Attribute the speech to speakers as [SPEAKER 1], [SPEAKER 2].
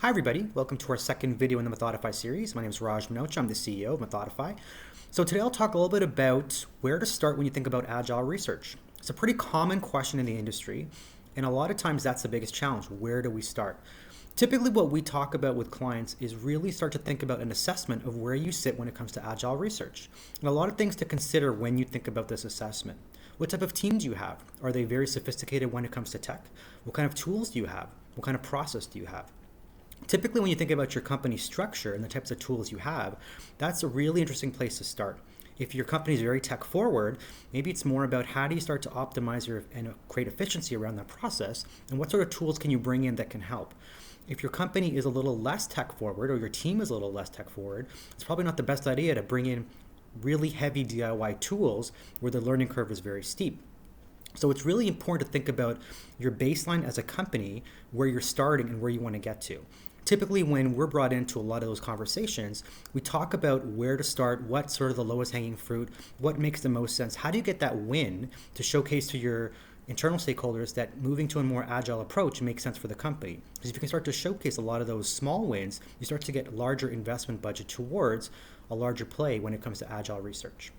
[SPEAKER 1] Hi everybody, welcome to our second video in the Methodify series. My name is Manocha, I'm the CEO of Methodify. So today I'll talk a little bit about where to start when you think about Agile research. It's a pretty common question in the industry, and a lot of times that's the biggest challenge. Where do we start? Typically what we talk about with clients is really start to think about an assessment of where you sit when it comes to Agile research. And a lot of things to consider when you think about this assessment. What type of team do you have? Are they very sophisticated when it comes to tech? What kind of tools do you have? What kind of process do you have? Typically, when you think about your company structure and the types of tools you have, that's a really interesting place to start. If your company is very tech forward, maybe it's more about how do you start to optimize and create efficiency around that process, and what sort of tools can you bring in that can help. If your company is a little less tech forward or your team is a little less tech forward, it's probably not the best idea to bring in really heavy DIY tools where the learning curve is very steep. So it's really important to think about your baseline as a company, where you're starting and where you want to get to. Typically, when we're brought into a lot of those conversations, we talk about where to start, what's sort of the lowest hanging fruit, what makes the most sense. How do you get that win to showcase to your internal stakeholders that moving to a more agile approach makes sense for the company? Because if you can start to showcase a lot of those small wins, you start to get larger investment budget towards a larger play when it comes to agile research.